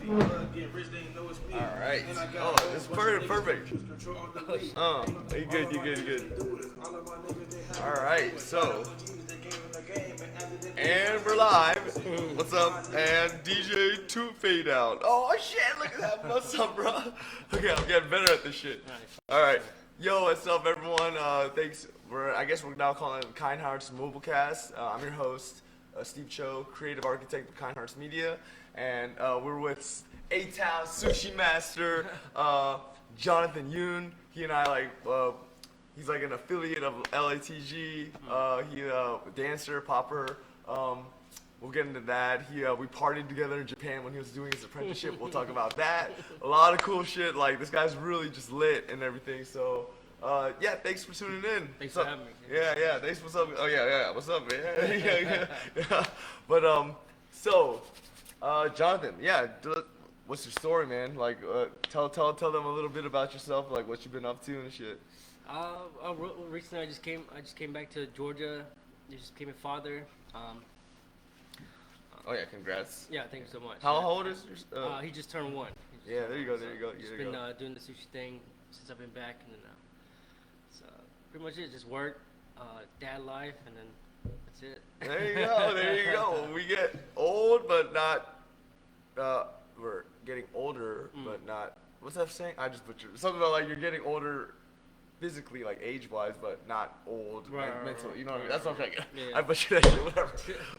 All right. Oh, this is perfect. You good, you good, you good. All right, so. And we're live. What's up? And DJ 2 Fade Out. Oh shit, look at that. What's up, bro? Okay, I'm getting better at this shit. All right. Yo, what's up, everyone? Thanks. I guess we're now calling it Kine Mobilecast. I'm your host, Steve Cho, creative architect of Kine Media. And we're with A-Town Sushi Master, Jonathan Yoon. He and I he's like an affiliate of LATG. He dancer, popper. We'll get into that. We partied together in Japan when he was doing his apprenticeship. We'll talk about that. A lot of cool shit. Like, this guy's really just lit and everything. So, yeah, thanks for tuning in. Thanks for having me. Yeah. Thanks. What's up? Oh, yeah. What's up, man? yeah. But, Jonathan, yeah, what's your story, man? Like, tell them a little bit about yourself, like what you've been up to and shit. Recently I just came back to Georgia. I just became a father. Oh yeah, congrats. Yeah, thank you so much. How old is he just turned 1. Yeah, there you go. Just been doing the sushi thing since I've been back, and then so pretty much it. Just work, dad life, and then that's it. There you go. We get old, but not. We're getting older, but not. What's that saying? I just butchered something about like you're getting older. Physically, like age-wise, but not old mentally. You know what I mean? That's what I'm trying to get. Yeah. I butchered that shit, whatever.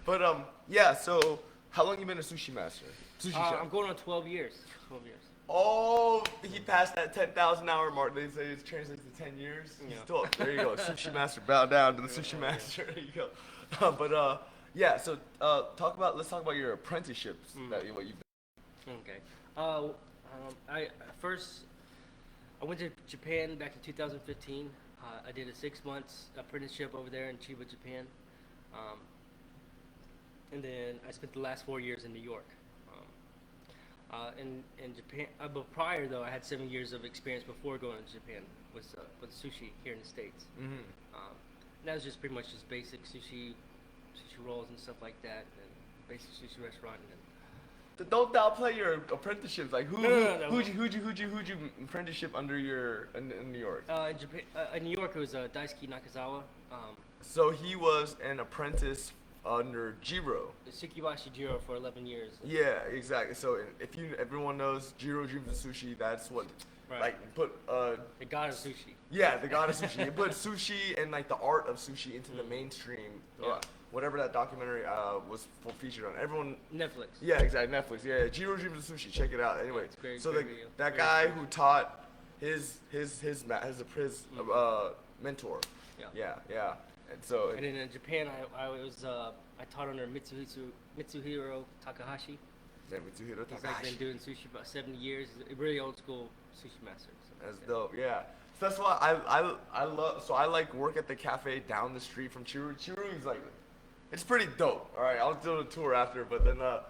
But yeah. So, how long you been a sushi master? Sushi chef? I'm going on 12 years. 12 years. Oh, he passed that 10,000 hour mark. They say it translates to 10 years. Yeah. There you go, sushi master. Bow down to the sushi master. There you go. Yeah. So, let's talk about your apprenticeships. What you've done. Okay. I went to Japan back in 2015. I did a 6 months apprenticeship over there in Chiba, Japan. And then I spent the last 4 years in New York. In Japan, but prior though, I had 7 years of experience before going to Japan with sushi here in the States. And that was just pretty much just basic sushi rolls and stuff like that, and basic sushi restaurant. Don't downplay your apprenticeships. Like who'd you apprenticeship under in New York? In Japan, in New York, it was Daisuke Nakazawa. So he was an apprentice under Jiro. Shikibashi Jiro for 11 years. Yeah, exactly. So if everyone knows Jiro dreams of sushi, that's what put the god of sushi. Yeah, the god of sushi. He put sushi and like the art of sushi into the mainstream. Yeah. Whatever that documentary was featured on. Everyone. Netflix. Yeah, exactly. Netflix. Yeah, Jiro dreams of sushi. Check it out. Anyway, so that guy who taught his mentor. Yeah. And then in Japan, I taught under Mitsuhiro Takahashi. Yeah, Mitsuhiro Takahashi. He's like been doing sushi about 70 years. He's a really old school sushi master. So that's dope. Yeah. So that's why I love. So I like work at the cafe down the street from Chirori. Chirori's like, it's pretty dope. All right, I'll do a tour after. But then I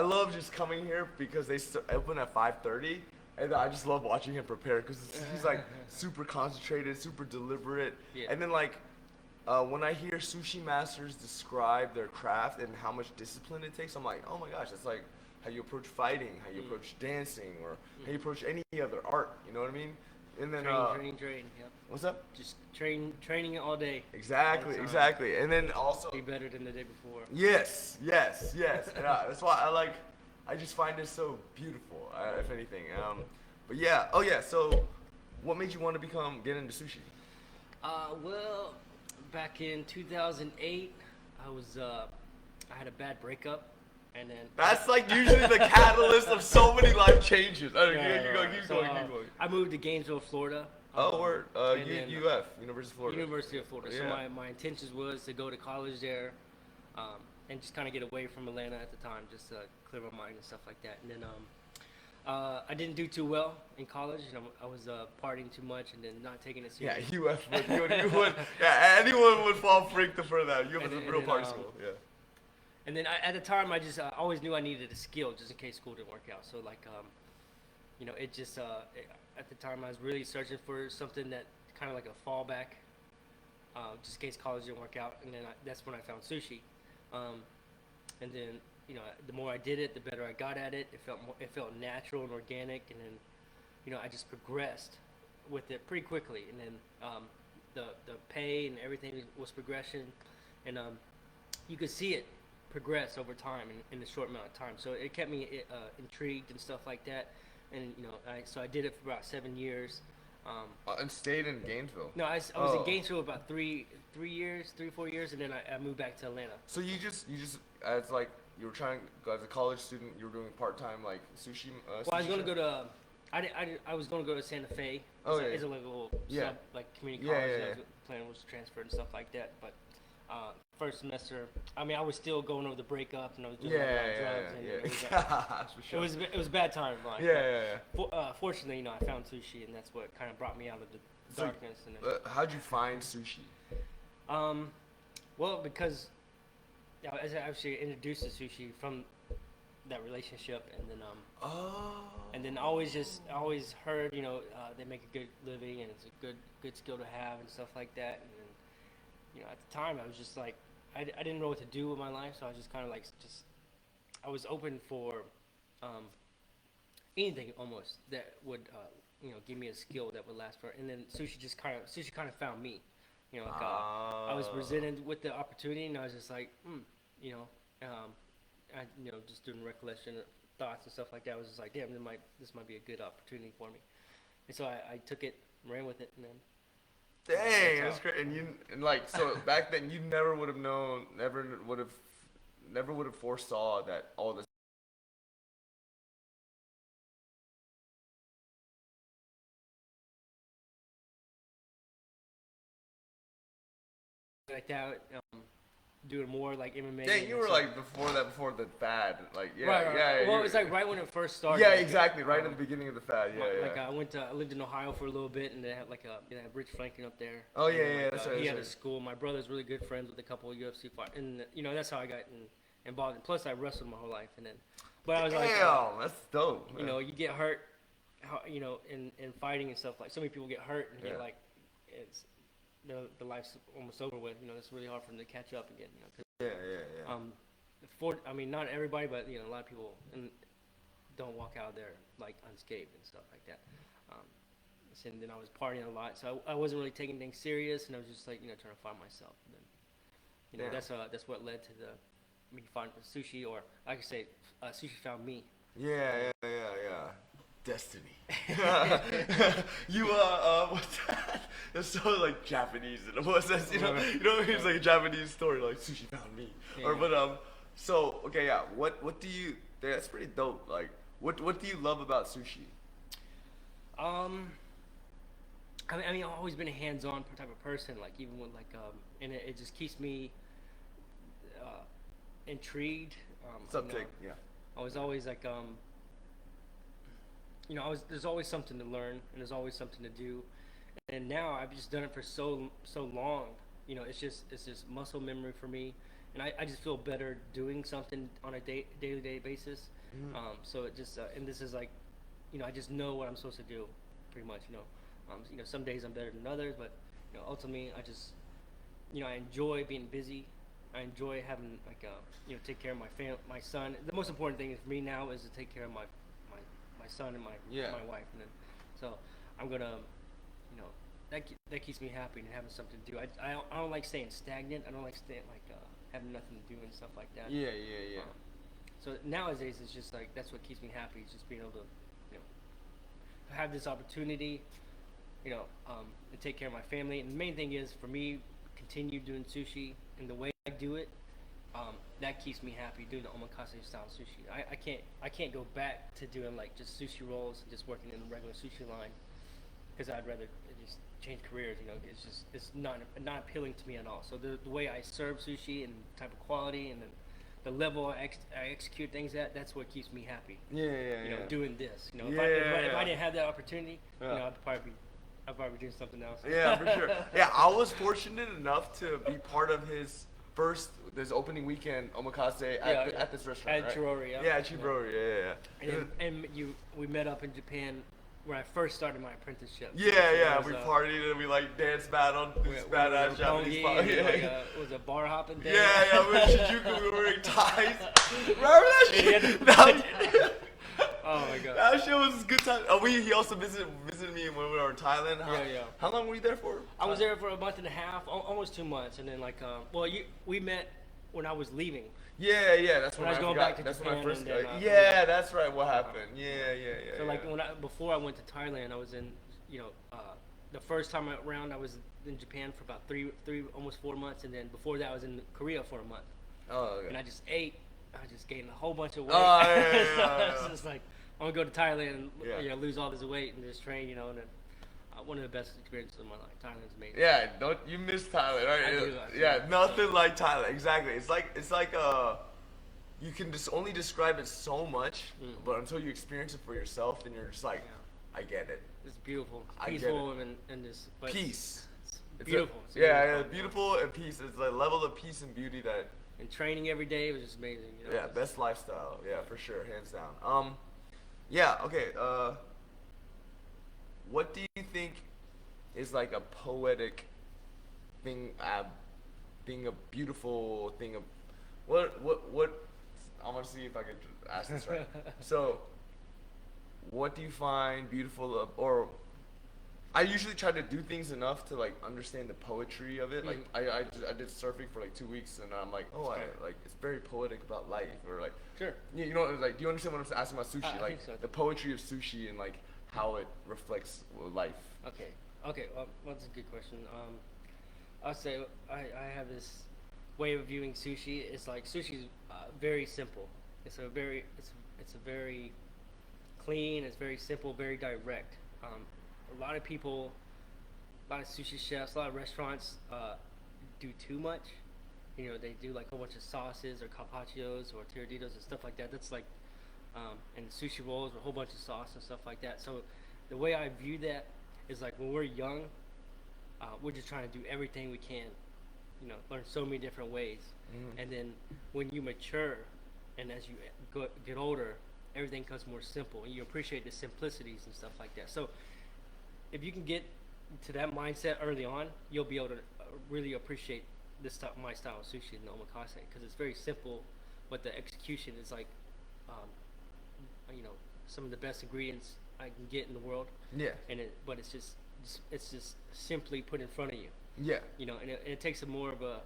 love just coming here because they open at 5:30. And I just love watching him prepare because he's like super concentrated, super deliberate. Yeah. And then when I hear sushi masters describe their craft and how much discipline it takes, I'm like, oh my gosh, that's like how you approach fighting, how you approach dancing, or how you approach any other art. You know what I mean? And then train. Yep. What's up? Just training all day. Exactly. And then also be better than the day before. Yes. That's why I just find it so beautiful, if anything. But yeah. Oh yeah. So, what made you want to get into sushi? Well, back in 2008, I had a bad breakup, and then that's like usually the catalyst of so many life changes. Keep going. I moved to Gainesville, Florida. Word. University of Florida. So my intentions was to go to college there. And just kind of get away from Atlanta at the time, just to clear my mind and stuff like that. And then I didn't do too well in college. I was partying too much and then not taking it serious. Yeah, UF would. Yeah, anyone would fall freak for that. UF was a real party school. Yeah. And then at the time, I just always knew I needed a skill just in case school didn't work out. So it just at the time I was really searching for something that kind of like a fallback, just in case college didn't work out. And then that's when I found sushi. And then the more I did it, the better I got at it. It felt natural and organic, and then I just progressed with it pretty quickly, and then the pay and everything was progression, and you could see it progress over time in a short amount of time. So it kept me intrigued and stuff like that, and so I did it for about 7 years. And stayed in Gainesville. No, I was in Gainesville about 3 years, 4 years, and then I moved back to Atlanta. So you just as like you were trying as a college student, you were doing part-time like sushi. Well, I was going to go to I was going to go to Santa Fe. It's a little sub, like community college. Yeah. I was planning was transferred and stuff like that, but first semester, I mean, I was still going over the breakup, and I was doing a lot of drugs. For sure. It was a bad time of life. Fortunately, I found sushi, and that's what kind of brought me out of the darkness. And how'd you find sushi? Well, because as I actually introduced to sushi from that relationship, and then I always heard they make a good living, and it's a good skill to have and stuff like that. And then, at the time I was just like I didn't know what to do with my life, so I was just kind of like I was open for anything almost that would give me a skill that would last forever. And then sushi kind of found me. I was presented with the opportunity, and I was just like, just doing recollection thoughts and stuff like that. I was just like, damn, this might be a good opportunity for me. And so I took it, ran with it, and then. Dang, that's great. And so back then you never would have known, never would have foresaw that all this. Like that, doing more like MMA. Dang, you were like before the fad, like right. Well, it was like right when it first started. Yeah, exactly, right at the beginning of the fad. Like I lived in Ohio for a little bit, and they had Rich Franklin up there. Oh yeah, that's right. He had a school. My brother's really good friends with a couple of UFC fighters, and that's how I got involved. And plus, I wrestled my whole life, and then, but I was like, damn, that's dope. You get hurt, in fighting and stuff. Like so many people get hurt, and get like it's. The life's almost over with. It's really hard for them to catch up again. Not everybody, but a lot of people don't walk out there like unscathed and stuff like that. And then I was partying a lot, so I wasn't really taking things serious, and I was just like trying to find myself. And then that's what led to me finding sushi, or I could say sushi found me. Yeah. Destiny. You what's that? It's so like Japanese and what's that? It's like a Japanese story like sushi found me. So okay, what do you? That's pretty dope. Like what do you love about sushi? I've always been a hands-on type of person. Like even when and it just keeps me intrigued. I was always like there's always something to learn, and there's always something to do. And now I've just done it for so long. It's just muscle memory for me, and I just feel better doing something on a daily basis. So it just and this is like, I just know what I'm supposed to do, pretty much. Some days I'm better than others, but ultimately I just I enjoy being busy. I enjoy having take care of my son. The most important thing for me now is to take care of my son and my wife, and then so I'm gonna that keeps me happy and having something to do. I don't like staying stagnant. I don't like staying having nothing to do and stuff like that. So nowadays it's just like that's what keeps me happy. Is just being able to have this opportunity, and take care of my family. And the main thing is for me, continue doing sushi and the way I do it. That keeps me happy doing the Omakase style sushi. I can't go back to doing like just sushi rolls and just working in the regular sushi line, because I'd rather just change careers. It's not appealing to me at all. So the way I serve sushi and type of quality and the level I execute things at, that's what keeps me happy. Doing this. If I didn't have that opportunity, I'd probably be doing something else. Yeah, for sure. Yeah, I was fortunate enough to be part of his opening weekend Omakase at this restaurant, at Chirori. Yeah, at Chirori. Yeah. And we met up in Japan when I first started my apprenticeship. Yeah, It we was, partied and we like dance battled this badass Japanese bar. bar. It was a bar hopping day. Yeah, we were in Shinjuku, we were wearing ties. Remember that shit? Oh my god. That shit was a good time. Oh, he also visited me when we were in Thailand. Yeah. How long were you there for? I was there for a month and a half, almost 2 months, and then like, we met when I was leaving. Yeah, that's when I was going back to that's Japan. when I first. And then, yeah, that's right. What happened? Yeah. So like before I went to Thailand, I was in, the first time around I was in Japan for about three, almost 4 months, and then before that I was in Korea for a month. Oh, okay. And I just gained a whole bunch of weight. Oh, It's just like I'm gonna go to Thailand and lose all this weight and just train, and then one of the best experiences of my life. Thailand's amazing. Yeah, don't you miss Thailand, right? I do. Yeah, nothing like Thailand. Exactly. It's like you can just only describe it so much, but until you experience it for yourself, then you're just like, I get it. It's beautiful. It's I get peaceful it. and just Peace. It's beautiful. It's beautiful and peace. It's a level of peace and beauty that. And training every day was just amazing. Yeah, best lifestyle. Yeah, for sure, hands down. Yeah. Okay. What do you think is like a poetic thing? Being a beautiful thing of what? I'm gonna see if I can ask this right. So, what do you find beautiful or? I usually try to do things enough to like understand the poetry of it. Like I did surfing for like 2 weeks, and I'm like, it's very poetic about life, or like Sure. you know, like, do you understand what I'm asking about sushi? I Like think so. the poetry of sushi and like how it reflects life. Okay. Well, that's a good question. I'll say I have this way of viewing sushi. It's like sushi's very simple. It's a very clean. It's very simple, very direct. A lot of people, a lot of sushi chefs, a lot of restaurants do too much. They do like a whole bunch of sauces or carpaccios or tiraditos and stuff like that. That's like, and sushi rolls with a whole bunch of sauce and stuff like that. So the way I view that is like when we're young, we're just trying to do everything we can, learn so many different ways. And then when you mature and as you get older, everything becomes more simple and you appreciate the simplicities and stuff like that. So if you can get to that mindset early on, you'll be able to really appreciate my style of sushi and omakase, because it's very simple, but the execution is like, some of the best ingredients I can get in the world. Yeah. But it's just simply put in front of you. Yeah. And it takes a more of a,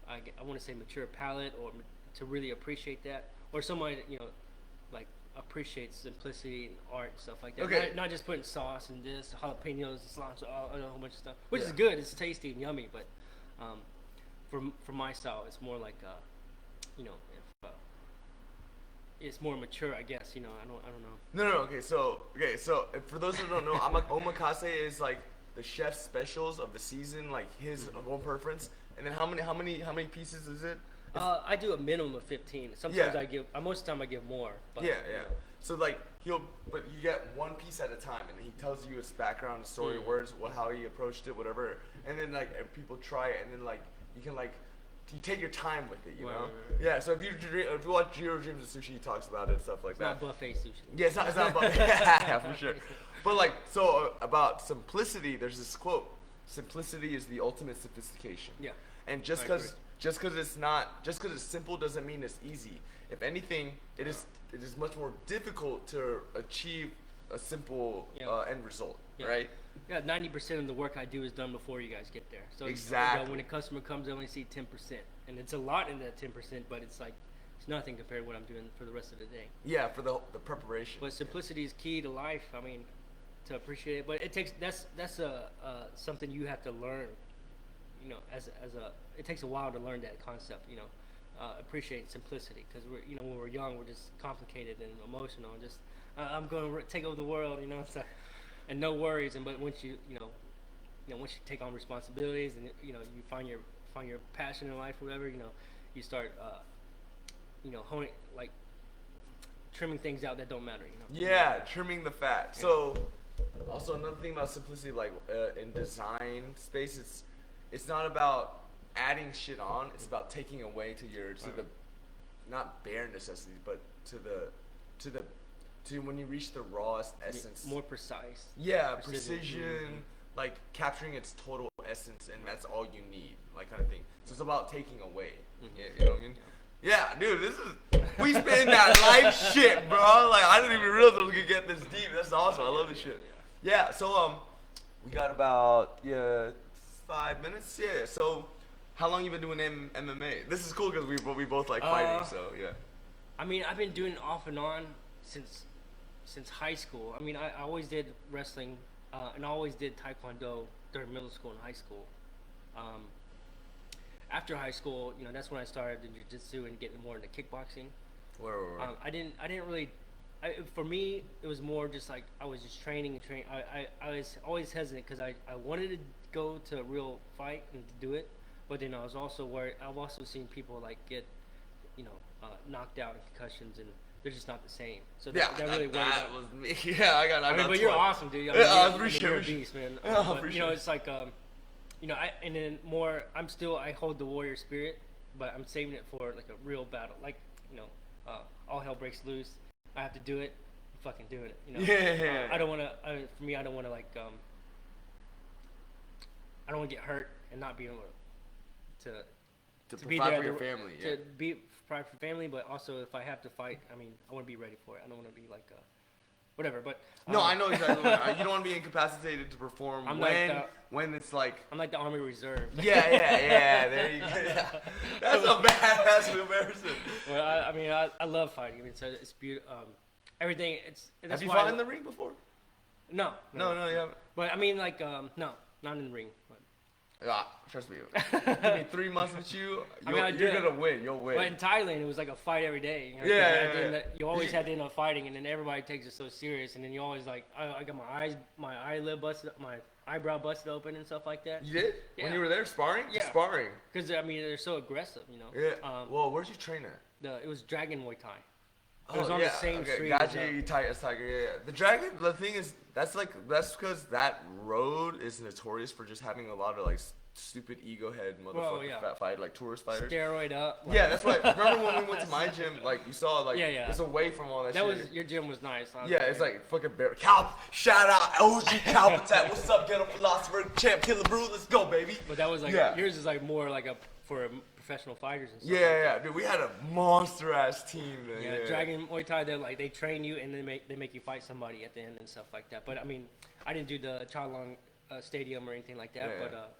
I want to say mature palate, or to really appreciate that, or somebody like appreciates simplicity and art and stuff like that. Okay. Not just putting sauce and this, jalapenos, cilantro, a whole bunch of stuff, which is good. It's tasty and yummy, but for my style, it's more like it's more mature, I guess. I don't know. No. Okay, so for those who don't know, omakase is like the chef's specials of the season, like his own preference. And then how many pieces is it? I do a minimum of 15. Sometimes most of the time I give more. But, yeah. So like but you get one piece at a time, and he tells you his background, story, words, how he approached it, whatever. And then like people try it, and then like you can like you take your time with it, you know. Right. Yeah. So if you watch Jiro Dreams of Sushi, he talks about it and stuff like that. It's not buffet sushi. Yeah, it's not buffet. Yeah, for sure. But like about simplicity, there's this quote: "Simplicity is the ultimate sophistication." Yeah. And just because it's simple doesn't mean it's easy. If anything, it is much more difficult to achieve a simple end result, right? Yeah, 90% of the work I do is done before you guys get there. So exactly. When a customer comes, they only see 10%, and it's a lot in that 10%, but it's like it's nothing compared to what I'm doing for the rest of the day. Yeah, for the preparation. But simplicity is key to life. I mean, to appreciate it, but it takes that's something you have to learn. It takes a while to learn that concept. Appreciate simplicity, because when we're young, we're just complicated and emotional, and just I'm going to take over the world, so, and no worries. But once once you take on responsibilities, and you find your passion in life, or whatever, you start honing, like trimming things out that don't matter. Yeah, trimming the fat. Yeah. So also another thing about simplicity, like in design space, it's not about adding shit on. It's about taking away to the not bare necessities, but to the to when you reach the rawest essence. More precise. Yeah, precision, like capturing its total essence, and that's all you need, like kind of thing. So it's about taking away. You know what I mean? Yeah, dude, we spin that life shit, bro. Like I didn't even realize we could get this deep. That's awesome. I love this shit. Yeah. So we got about 5 minutes. Yeah. So how long you been doing MMA? This is cool because we both like fighting. So yeah. I mean, I've been doing it off and on since high school. I mean, I always did wrestling, and I always did taekwondo during middle school and high school. After high school, you know, that's when I started in jiu-jitsu and getting more into kickboxing. Right. I didn't really. For me, it was more just like I was just training and training. I was always hesitant because I wanted to go to a real fight and to do it, but then I was also worried. I've also seen people like get, you know, knocked out and concussions, and they're just not the same. So that really worried. That was me. Yeah, I mean, but you're awesome, dude. I mean, you're a beast, man. But, you know, it's like. You know, and then more. I hold the warrior spirit, but I'm saving it for like a real battle. Like, you know, all hell breaks loose. I have to do it. I'm fucking doing it. You know. Yeah. I don't want to. For me, I don't want to like. I don't want to get hurt and not be able to be provide there for your family. To be provide for family, but also if I have to fight, I mean, I want to be ready for it. I don't want to be like. Whatever, but no, I know exactly. You don't want to be incapacitated to perform when it's like. I'm like the Army Reserve. Yeah. There you go. Yeah. That's a badass comparison. Well, I mean, I love fighting. I mean, so it's beautiful. Everything. Have you fought in the ring before? No, you haven't. But I mean, like, no, not in the ring. But. Trust me. Give me 3 months with you. You're gonna win. You'll win. But in Thailand, it was like a fight every day. You know, yeah. You always had to end up fighting, and then everybody takes it so serious, and then you always like, I got my eyelid busted, my eyebrow busted open, and stuff like that. You did? Yeah. When you were there sparring? Yeah. Sparring. Because I mean, they're so aggressive, you know. Yeah. Well, where'd you train at? It was Dragon Muay Thai. It was on the same street. Gotcha. You tight as tiger. Yeah. The Dragon. The thing is, that's because that road is notorious for just having a lot of like. Stupid ego head motherfucker fat fight like tourist fighters. Steroid up. Like. Yeah, that's why. Remember when we went to my gym? Like you saw, like it's away from all that. That shit. was your gym was nice. It's like fucking bear. Shout out OG Calpatat. What's up, ghetto philosopher, champ, killer brew? Let's go, baby. But that was like yours is like more like for professional fighters and stuff. Yeah, dude. We had a monster ass team. Then. Yeah, Dragon Muay Thai. They train you and they make you fight somebody at the end and stuff like that. But I mean, I didn't do the Chalong Stadium or anything like that. Yeah. But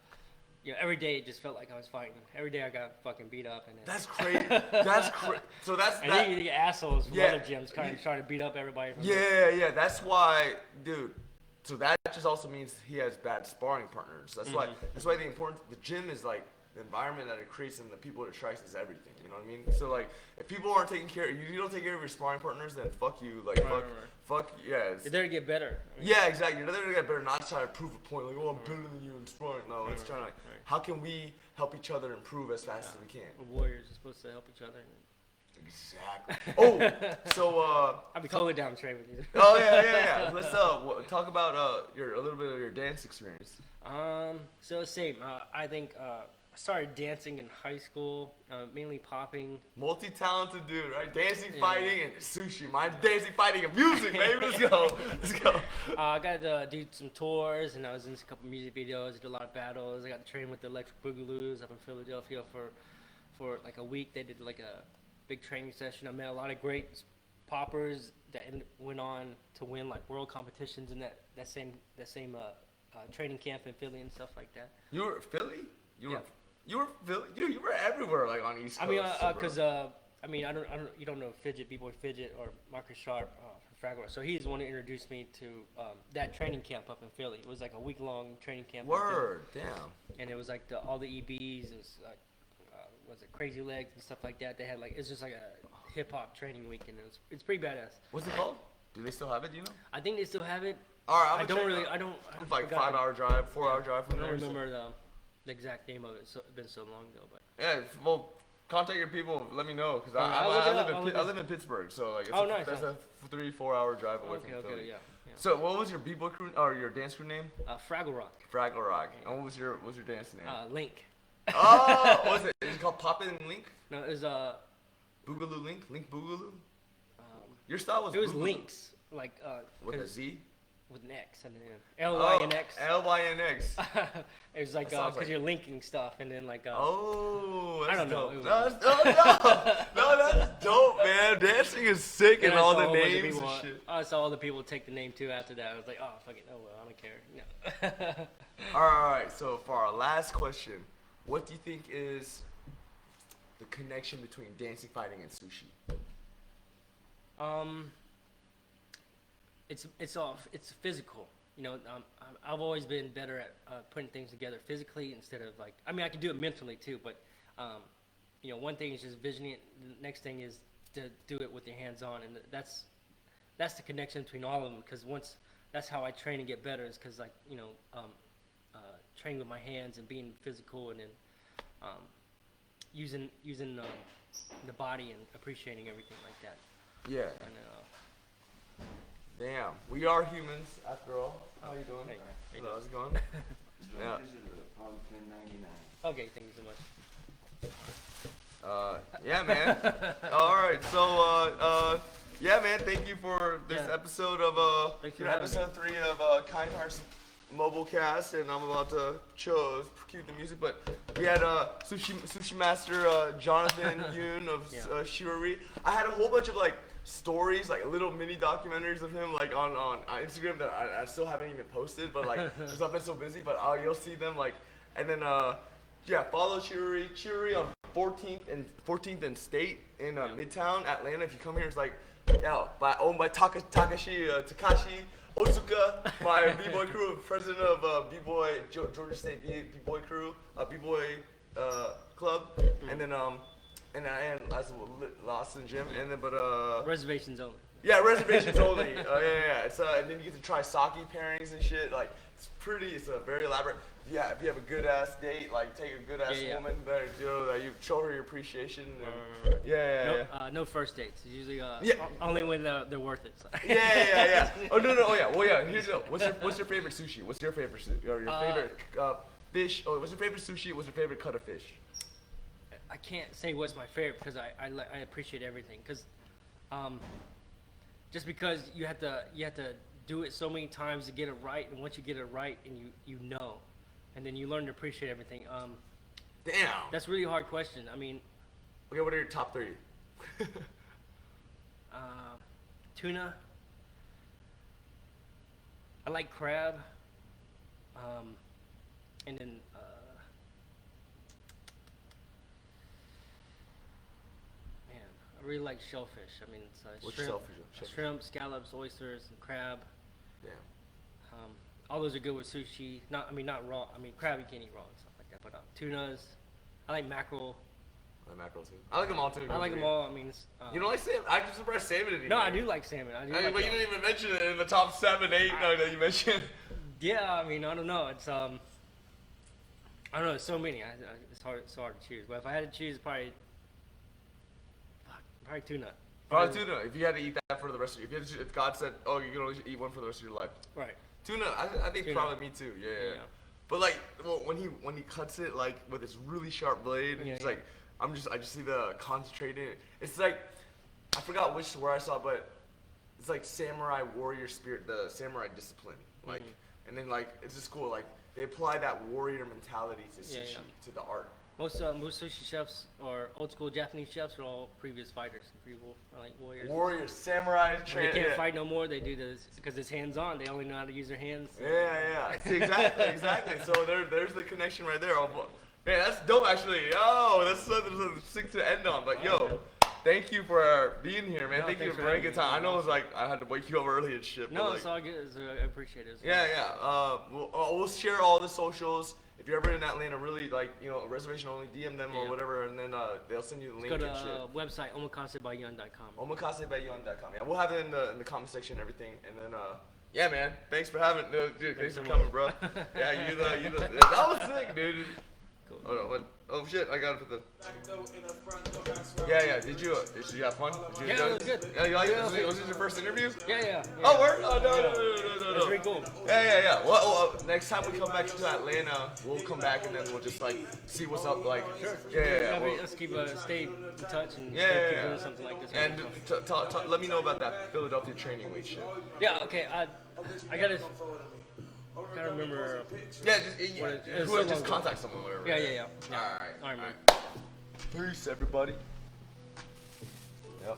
yeah, every day it just felt like I was fighting. Every day I got fucking beat up. And that's crazy. That's crazy. So that's and then you get assholes from other gyms trying to beat up everybody. Yeah. That's why, dude. So that just also means he has bad sparring partners. That's why the gym is like the environment that it creates and the people it attracts is everything. You know what I mean? So like, if people aren't taking care, you don't take care of your sparring partners, then fuck you. Like fuck yeah. You're there to get better. Yeah, exactly. You're there to get better, not try to prove a point. Like, oh, I'm better than you in sparring. No, it's trying to like, how can we help each other improve as fast as we can? Warriors are supposed to help each other. Exactly. Oh, so I'd be totally down to train with you. Oh yeah. Let's talk about a little bit of your dance experience. So same. I think I started dancing in high school, mainly popping. Multi-talented dude, right? Dancing, fighting, and sushi. Mine's dancing, fighting, and music, baby. Let's go. I got to do some tours, and I was in a couple music videos. Did a lot of battles. I got to train with the Electric Boogaloos up in Philadelphia for like a week. They did like a big training session. I met a lot of great poppers that went on to win like world competitions in that same training camp in Philly and stuff like that. You were Philly? You were Philly? Dude, you were everywhere, like on East Coast. I mean, because you don't know Fidget, B-Boy Fidget, or Marcus Sharp from Fraggle. So he's the one who introduced me to that training camp up in Philly. It was like a week-long training camp. Word, damn. And it was like all the EBs, and was it Crazy Legs and stuff like that. They had like, it's just like a hip-hop training week, and it's pretty badass. What's it called? Do they still have it? Do you know? I think they still have it. All right, I don't. It's like 5-hour drive, 4-hour drive from there. I don't remember the exact name of it. It's been so long ago, but yeah. Well, contact your people. Let me know because I live in Pittsburgh, so like that's a 3-4 hour drive away from Philly. Yeah. So what was your b-boy crew or your dance crew name? Fraggle Rock. Fraggle Rock. And what was your dance name? Link. Oh, what was it? Is it called Poppin' Link? No, it was Boogaloo Link? Link Boogaloo? Your style was It was Boogaloo. Links. like With a 'cause- Z? with an X and then Lynx. Lynx. It was like That sounds because like- you're linking stuff and then like Oh, that's I don't know. dope. It No, was- no, that's dope, man. Dancing is sick and I all saw a the whole bunch of names people- and shit. I saw other people take the name too after that. I was like, oh fuck it, oh well, I don't care. No. All right, so for our last question, what do you think is the connection between dancing, fighting, and sushi? It's physical. You know, I've always been better at putting things together physically instead of like. I mean, I can do it mentally too, but you know, one thing is just visioning it. The next thing is to do it with your hands on, and that's the connection between all of them. Because once that's how I train and get better is because like you know, training with my hands and being physical, and then using the body and appreciating everything like that. Yeah. And, Damn, we are humans after all. How you doing? Hey, Hello, how's it going? Yeah. okay, thank you so much. Yeah, man. All right, so yeah, man. Thank you for this Yeah. episode of Thanks for having me. episode 3 of Kine mobile cast, and I'm about to cue the music, but we had sushi master Jonathan Yoon of Yeah. Chirori. I had a whole bunch of like stories, like little mini documentaries of him, like on Instagram that I still haven't even posted, but like because I've been so busy. But you'll see them like, and then yeah, follow Chirori on 14th and State in Midtown Atlanta. If you come here, it's like owned by Takashi Otsuka, my b-boy crew, president of b-boy Georgia State b-boy crew, b-boy club, and then and as Lawson Gym, and then Reservations only. yeah, reservations only. Yeah. It's and then you get to try sake pairings and shit. Like it's a very elaborate. Yeah, if you have a good ass date, like take a good ass Yeah. woman there, you know, that you show her your appreciation. And, No first dates. It's usually Yeah. only when they're worth it. So. Yeah. Oh no. Oh yeah. Well yeah. Here's what's your favorite sushi? What's your favorite your favorite fish? Oh, what's your favorite sushi? What's your favorite cut of fish? I can't say what's my favorite because I appreciate everything. Because just because you have to do it so many times to get it right, and once you get it right, and you know, and then you learn to appreciate everything. Damn. That's a really hard question. I mean, Okay, what are your top 3? tuna. I like crab. And then man, I really like shellfish. I mean, it's What's shrimp, shellfish? shrimp, scallops, oysters, and crab. Damn. All those are good with sushi. Not raw. I mean, crab you can't eat raw and stuff like that. But tunas. I like mackerel. I like mackerel too. I like them all too. I like them all. I mean, it's, You don't like salmon? I'm just surprised salmon didn't. no, I do like salmon. I do. But like you didn't even mention it in the top 7, 8 that you mentioned. Yeah, I mean, I don't know. It's I don't know. It's so many. It's hard to choose. But if I had to choose, probably tuna. Probably tuna. If you had to eat that for the rest of your, if God said, "Oh, you can only eat one for the rest of your life," Right. tuna. I think Tuna. probably me too. Yeah. But like, well, when he cuts it like with his really sharp blade, and it's like, I just see the concentrated. It's like, I forgot where I saw it, but it's like samurai warrior spirit, the samurai discipline, like, and then like it's just cool. Like they apply that warrior mentality to sushi, to the art. Most sushi chefs or old school Japanese chefs are all previous fighters, like warriors. Warriors, samurai, When they can't fight no more, they do this because it's hands on. They only know how to use their hands. Yeah. See, exactly. So there's the connection right there. Oh, man, that's dope actually. Yo, that's something sick to end on. But yo, thank you for being here, man. No, Thank you thanks for for a very having good time. me. I know it was like I had to wake you up early and shit. No, but, like, it's all good. I appreciate it. Yeah. We'll share all the socials. If you're ever in Atlanta, really like reservation only, DM them or whatever, and then they'll send you the link Go to and shit. website omakasebyun.com. Omakasebyun.com. Yeah, we'll have it in the comment section and everything. And then yeah, man. Thanks for having, dude. Thanks for coming, bro. Yeah, you the that was sick, dude. Cool. Hold on, what? Oh shit! I gotta put the. Yeah. Did you have fun? Did you Yeah, enjoy it was good. Yeah, you like it? Was this your first interview? Yeah. Oh, word? Oh, no. It's pretty cool. Yeah. Well, next time we come back to Atlanta, we'll come back and then we'll just like see what's up. Like, yeah. Well, Let's keep stay in touch and keep yeah. doing something like this. And let me know about that Philadelphia training week shit. Yeah. Okay. I gotta remember. Yeah, it's so just long contact someone, whatever. Yeah. All right, man. Peace, everybody. Yep.